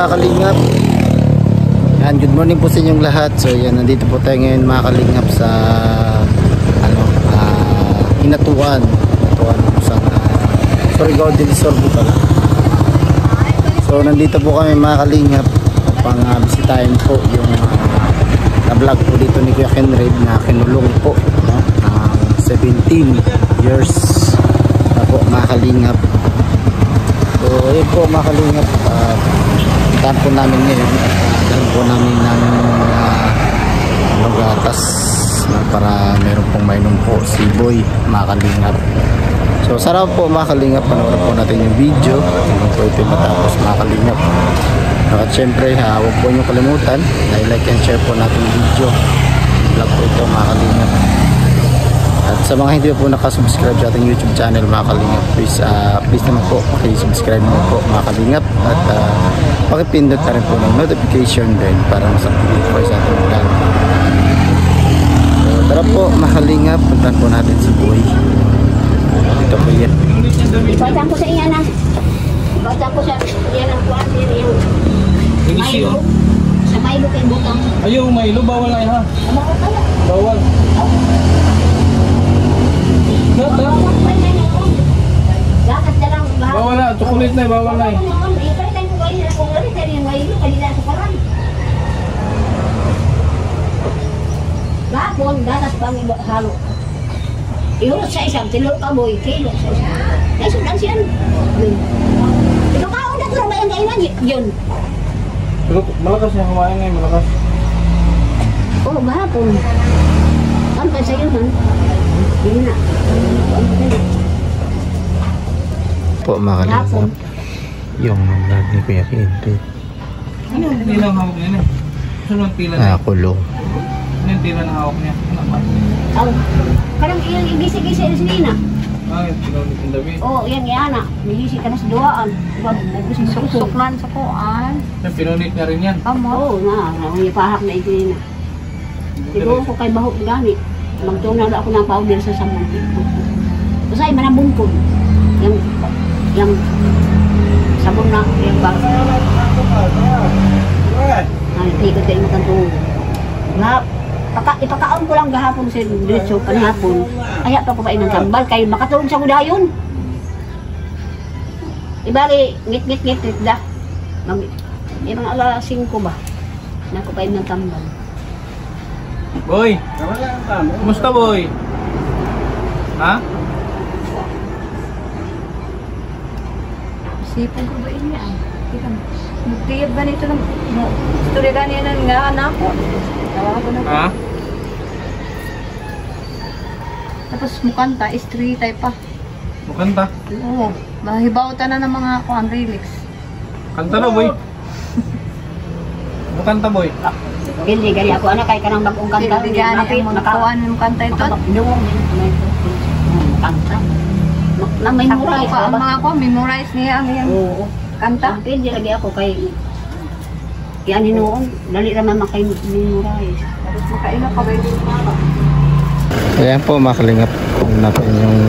mga kalingap. Yan, good morning po sa inyong lahat. So yan, nandito po tayo ngayon mga kalingap sa Hinatuan sa Surigao del Sur po pala. So nandito po kami mga kalingap upang bisitahin po yung na-vlog po dito ni Kuya Kenred na kinulong po, no? 17 years na po mga kalingap. So yun po mga kalingap, daan po namin ngayon at daan po namin ng gatas para meron pong mainom po si Boy mga kalingap. So sarap po mga kalingap, panoorin po natin yung video hanggang po ito matapos mga kalingap. At syempre huwag po nyo kalimutan na i-like and share po natin yung video vlog po ito mga kalingap. At sa mga hindi po nakasubscribe sa ating YouTube channel mga kalingap, please naman po pakisubscribe mo po mga kalingap at pakipindot na rin po ng notification din para masakit po sa ating vlog. So tara po mga kalingap, puntan po natin si Boy. Ito po yan. Ibatan ko sa iya na. Ibatan ko sa iya ng kuwan. Milo. Sa Milo kay butang. Ayaw, Milo. Bawal na ha. Bawal. Bawal na. Chocolate na. Bawal na. Gapon, gatas pang halo. Iurot sa isang tilor ka boy, kilo sa isang. Ay, sudan siya. Ito ka, una ko ba yung kainan yun? Pero malakas niya kumain ngayon, malakas. Oo, gahapon. Ano ba sa'yo, man? Yun na. Po mga kalingap, yung vlog ni Kuya Kenred. Ano yung tila ang hawak niya na? Saan ang tila niya? Kulong. Ano yung tila na hawak niya? Oh, parang iyang igisi-gisi na sinina. Yung pinulit yung dabi. Oo, yan yana. Nagisi ka na sa duwaan. Suksukman sa kuan. Yung pinulit niya rin yan. Oo, may pahak na itinina. Siguro ko kay bahok gani. Magtunaw na ako ng powder sa sabon. Basta ay manabong ko. Yung sabon na, yung bahok. Ikot kayo matantong. Ipakaon ko lang gahapon sa diretso panihapon. Aya pa ko pa inang tambal kay makatulog sa kudayon. Ibali ngit da. Mga alas 5 ba? Na ko pa inang tambal. Boy! Kumusta boy? Ha? Sipan ko ba niya? Magtiyab ba nito ng istorya ganyan nga anak ko? Ha? Tapos mukanta, istri type pa. Mukanta? Oo. Mahibautan na ng mga kuan lyrics. Kanta na boy. Mukanta boy. Hindi gali ako ana kay kanang bagong kanta. Hindi gani ang nakakuan ng kanta ito. Dungong kanta. Na memorize ang mga ko, memorize niya ang iyang kanta. Hindi lagi ako kay yan hinuon, dali naman makay-memorize. Tapos makaila pa ba yung mga. Ayan po mga kalingap, natin yung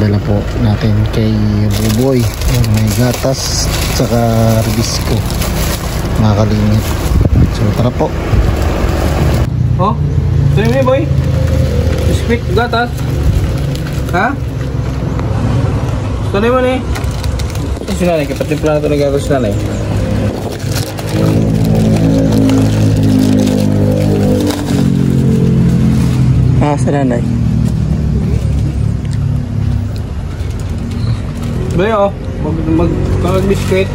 dala po natin kay Buboy. May gatas saka ribisco mga kalingap. So tara po. Oh? Sa'yo mo boy? Biscuit, gatas? Ha? Saan mo ni? Ito si nanay, kapatimpla na ito ng gatas nanay. Sa nanay. Boy oh, mag-biscuit.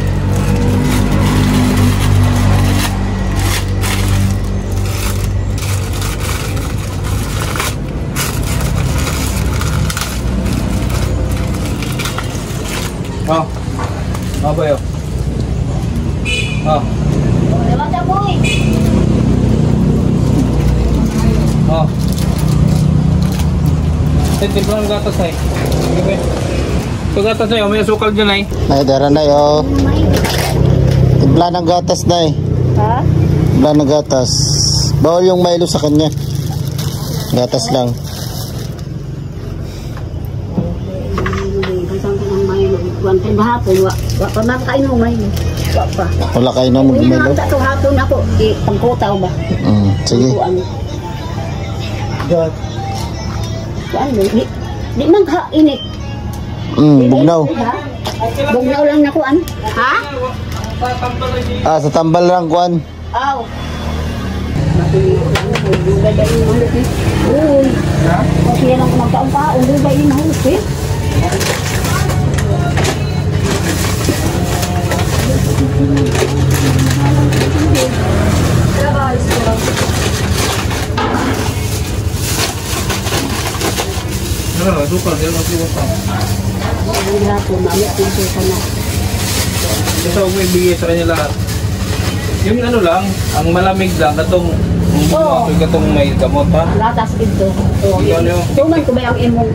Oh boy oh. Oh. Lewat boy. Oh. Timpla ng gatas ay. Sige boy. Ito gatas ay, may asukal dyan ay. Ay, dara na oh. Timpla ng gatas na eh. Ha? Timpla ng gatas. Bawal yung Milo sa kanya. Gatas lang. Kasang ka ng Milo. Buwan tayo bahapon. Wa pa makakain ng Milo. Pa. Wala kayo na Hindi magmelo. na ito hapon ako. Pagkutaw ba? Sige. Kuan mo. Di magha init. Bugnaw. Bugnaw lang na kuan. Ha? Sa tambal lang kuan. Aw. Uy. Kasi lang magkaon-kaon. Uy ba yung mahulog eh? Suka, dia masih apa? Hindi na po. Mamit pinto ka na. Ito ang may bigay sa kanya lahat. Yung ano lang, ang malamig lang, katong katong may gamot ha. Latas ito. Ikaw niyo? Tuman ko ba ang imong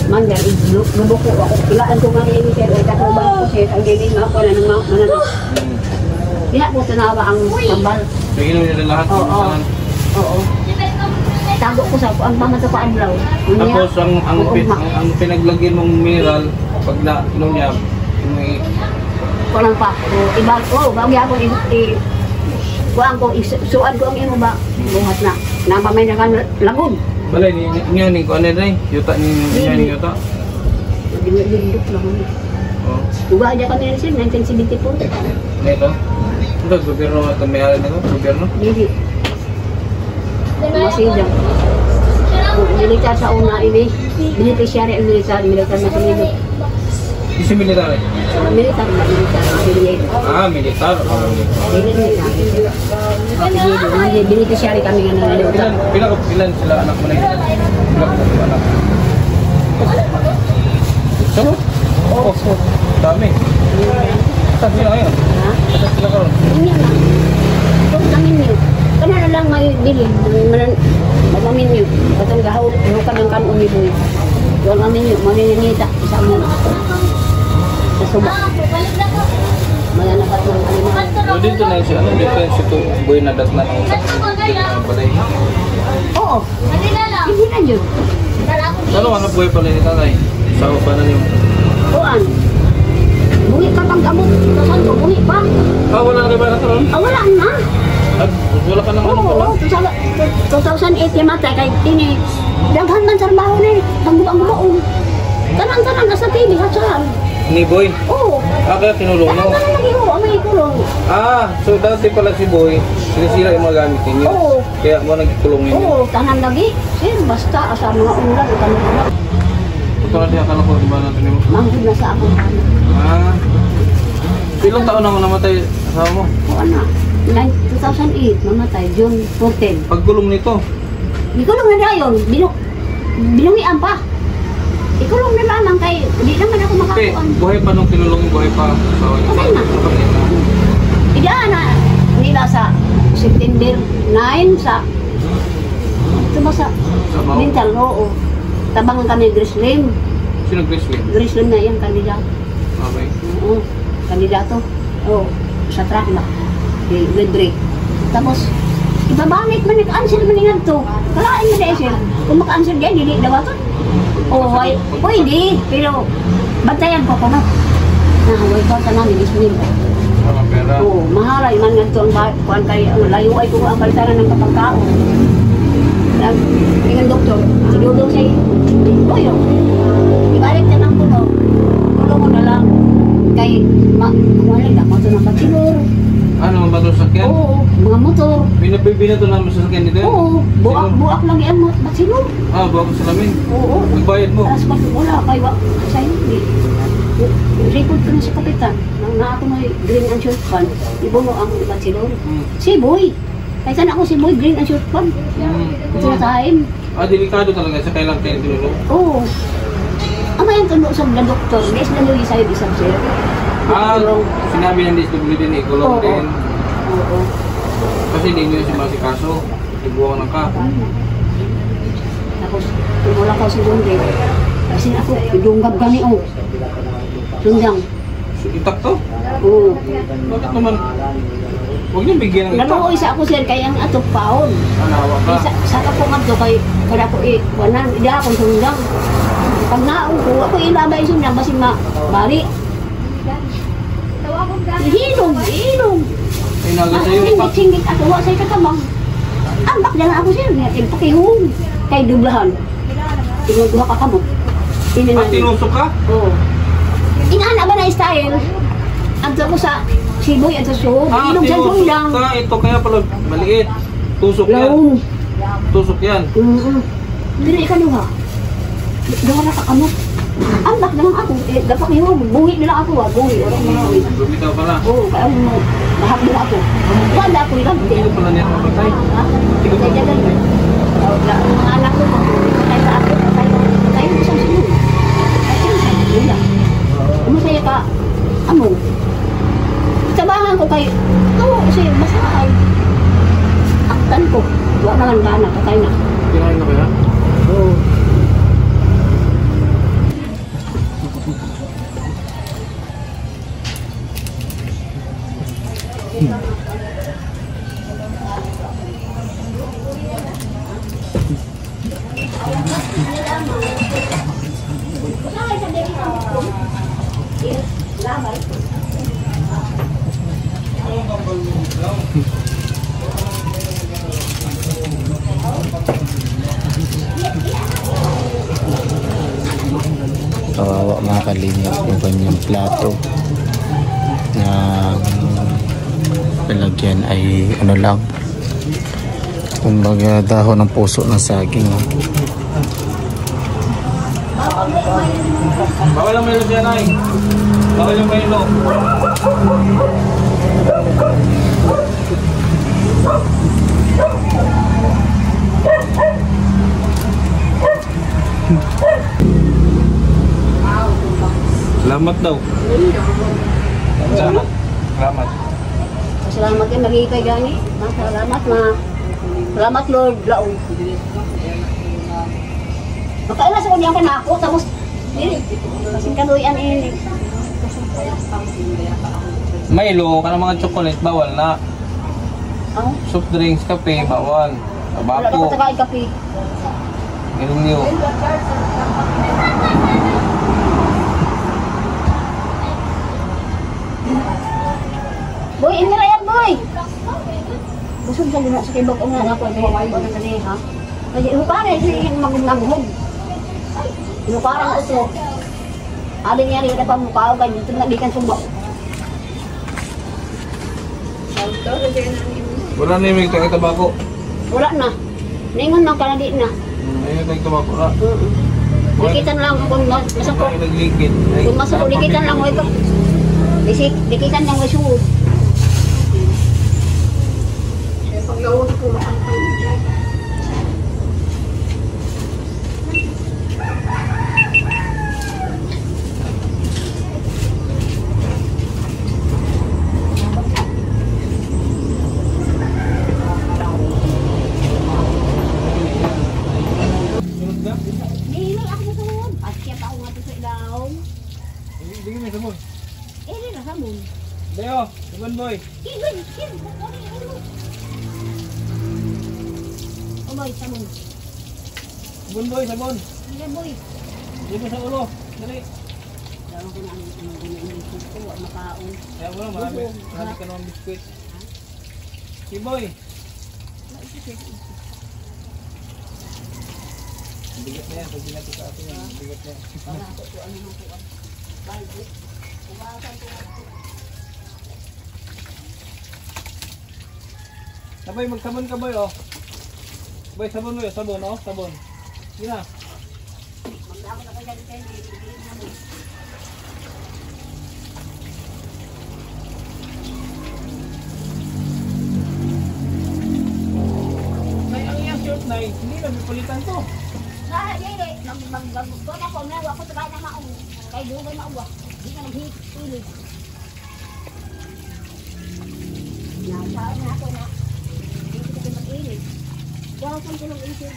mangga? Lubuko ako. Ilaan ko nga niya sir. Katubang ko sir. Ang gilin nga ko na ng mananap. Diha ko tanawa ang tambal. So, inom nyo na lahat. Oo. Tago ko sa ang mama sa paadlaw. Tapos ang pinaglagyan mong mineral, pag na inom niya, may Walang pa. Iba, bagay ako kuhaan ko, suad ko ang imo ba? Buhat na. Napamay na kan lagun. balay ni ko ano rin, yuta ni yuta. Dinuduk lang. Oh. Uga aja kami sir, 1974. Nito. Ito gobyerno at may-ari nito, gobyerno. Hindi. Masidang. Militar sa una ini, beneficiary ang militar na sinilo. Isi militar. Militar na militar. Militar. Beneficiary kami nga nalilimutan. Ilan sila anak mo na yun? Ilan anak? Sino? Oo. Dami. Saan sila ngayon? Ha? Saan sila karon? Hindi na. Kung namin yun. Kana na lang may bilin. Mamamin yun. Katong gahaw. Lukan ng kanon ni Boy. Doon namin yun. Maninita. Isa mo. Sa suba. Malanapat ng aliman. So dito na siya, ano difference ito? Boy na datnan ang balay. Oo. Hindi na yun. Ano boy pala ni tatay? Sa pa na yung... Kuan. Bungi ka pang gamot. Kasan ko bungi pa. Wala na ba na karon? Wala na. Wala ka nang ano pala? Oo. 2008 yung matay. Kaya ini. Daghan man sa trabaho na eh. Tanggubang-gubaong. Tanan-tanan na sa TV. Hatsahan. Ni Boy? Oo. Kaya tinulong mo? Tanan-tanan nag-iho. Ang may kulong. So dati pala si Boy, sinisira yung mga gamit ninyo? Oo. Kaya mo nagtulong ninyo? Oo. Tanan lagi. Sir, basta asa mga ulan. Tanan-tanan. Ito na din akala ko, di ba natin yung... Manghid na sa ako. Ilang taon na namatay asawa mo? Kuan na. 2008. Mamatay. June 14. Pagkulong nito? Ikulong na dayon. Bilungian pa. Ikulong na lamang kay di naman ako Okay, makakuan. buhay pa nung tinulong yung buhay pa asawa niyo? Okay na. Idaan na nila sa September 9 sa ito ba sa Mao? mental oo. Tabangan kami Grislim. Sino Grizzly? Grislim na yung kandidato. Okay. Oo. Kandidato. Oo. Sa track ba? Red break. Tapos ibabanit man nag-answer man nga to. Kalain mo dahil sir. Kung maka-answer dyan, hindi daw ito. Oo, pwede. Pero bantayan ko na. Nahuway ko sa namin iswin. Mga pera. Oo, mahalay man nga ito ang kuhan kay layo ay ko ang balitaran ng kapagkaon. Yung doktor, sinudong siya, Boyo, ibalik na lang ko no. Tulong mo na lang. Kay, wala na mo ito ng batilor. Ano ang bato sa sakyan? Oo, mga motor. Binato namin sa sakyan nito? Oo, buak lagi ang batilor. Buwak sa salamin? Oo. Nagbayad mo? Tapos pag wala kayo, sa'yo, record ko na sa kapitan. Na ako na green and short fund, ibuno ang batilor. Si Boy. Kaya saan ako si Boy, green and short fund. Ito na time. Delikado talaga sa kailang kayo tinulong? Oo. Ama yung tulo sa mga doktor, guys na nyo sa'yo isang sir. Sinabi ng DSWD din, ikulong Oo. din. Oo. Kasi hindi nyo si Masikaso. Ibuwang na ka. Tapos, tumula ko si Bunde. Kasi ako, idunggab gani o. Sundang. Itak to? Oo. Bakit naman? Huwag niyo bigyan ng itak. Naluoy sa ako sir, kaya ang atok paon. Anawa ka. Sa kapungab to kay kada ko wanan ida akong sundang. Pag naong ko ako ilabay sundang basi bari. Hilong. Ay, naga Ang sa'yo. singgit ako, wa sa'yo katamang. Ambak na lang ako sir, ngayon pakihong. Kay dublahan. Tinuduha ka kamo. Ah, tinusok ka? Oo. Inaana ba na style? Anto ko sa Siboy at sa Suho. Ilong sa Suho lang. Tinusok ka. Ito kaya pala maliit. Tusok yan. Laong. Tusok yan. Pero ikaluha. Dawa na ka kamo. Ambak na lang ako. Dapat yung buhi nila ako. Buhi. Orang mga buhi. Lumitaw ka na. Oo, kaya mo. Lahap nila ako. Wala ako nila. Hindi pala niya mamatay. Ha? Kaya jagan mo. Mga anak ko. Patay sa ako. Patay mo sa Suho. Yun lang. Masaya ka. Ano? Sabahan ko kay. Oo, kasi masakay. Aktan ko. Wala naman gana. Patay na. Kinain na kaya? Oo. Kawawa mga kalingap yung kanyang plato na palagyan ay ano lang, kumbaga dahon ng puso ng saging. Bawal ang Milo siya, Nay. Bawal yung Milo. Salamat daw. Salamat. Salamat. Salamat yan, nag-iipay gani. Salamat ma. Salamat Lord, laong. Makaila sa kunyang ka na ako, tapos kasing kaluyan ini. Milo, ka ng mga chocolate, bawal na. Ang? Soft drinks, kape, bawal. Wala na ko Tabako, sa kain kape. ilumyo. Boy, inira yan boy. Busog sa gina sa kibag nga ako, hindi mo na tani ha. Kasi hukara yung magnaghog. Hukara ang uso. Adin niya rin pa mukha ka dito na gikan sumba. Wala na yung may tabako. Wala na. Ningon man kana di na. Ayun, may tabako na. Dikitan lang kung masuk ko. Ay, nagligid. Ay, Kung masuk ko dikitan lang mo ito. Dikitan lang mo suod. Paglawon ko makantay. sunod ka? Nilay ako na suod. Paskip ako nga sa ilaw. Bigyan mo yung sabon. Eri na sa moon. Dayo, sabon boy. Kibig, Oh boy, sa moon. Sabon boy, sabon. Sige boy. Hindi mo sa ulo. Dali. Dawan ko na ang iniisip ko. Wala makaon. Kaya mo lang, marami ka naman biskuit. Si boy. Bigat na yan, pag binato sa atin yan, bigat na yan. Wala ako ko ano nang kuwan. Balik. Kumakan ko. Sabay, magsabon ka boy, oh. Boy, sabon mo yun, sabon, oh, sabon. Sige na. Magdako na kayo dito kayo. May ang iyang short na hindi na may palitan to. Ah, dili. Magbago na ko na ako sa na maong. Kay dugay mauwa. Di ka naghihit ulit. Nasaan na ako na. Hindi ko mag-ilit. Daw kang tulong isip.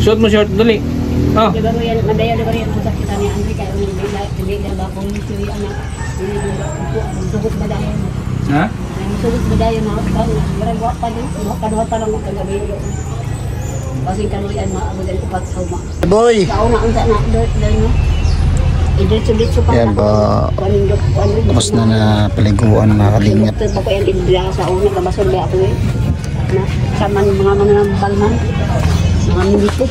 Suot mo short, dali. Ah, Di ba mo yan, madaya di ba yan sa kita ni Andre, kaya hindi ba po yung siri anak. Sugot ba dahil mo? ha? Sugot ba dahil mo? Maragwa pa din, kanuha pa lang mo kagabi. Kasi kanuyan maabot ang upat sa uma. Boy! Kauna ang sa anak, dahil mo. Idritso-ditso pa. Yan ba, tapos na paliguan mga kalingap. Ito pa ko yung idra sa una, kabasol ba ako eh. Na, sama ng mga balman, mga milite.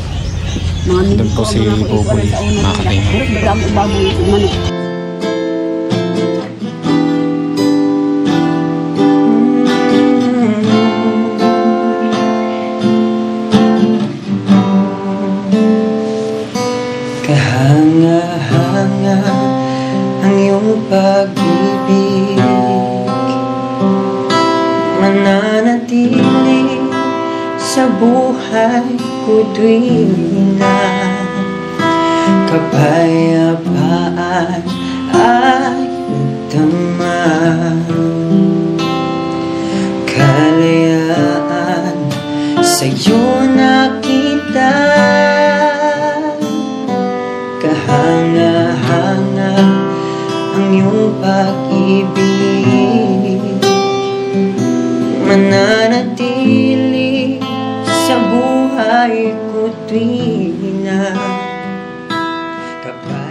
Doon po si Buboy, mga kalingap. Pero bagam baboy ito manok. Kahanga-hanga ang iyong pag-ibig, mananatili sa buhay ko tuwing na kapayapaan ay nagdamag, kalayaan sa'yo nakita. Kahanga-hanga ang iyong pag-ibig, mananatili sa buhay ko tuwing na kapag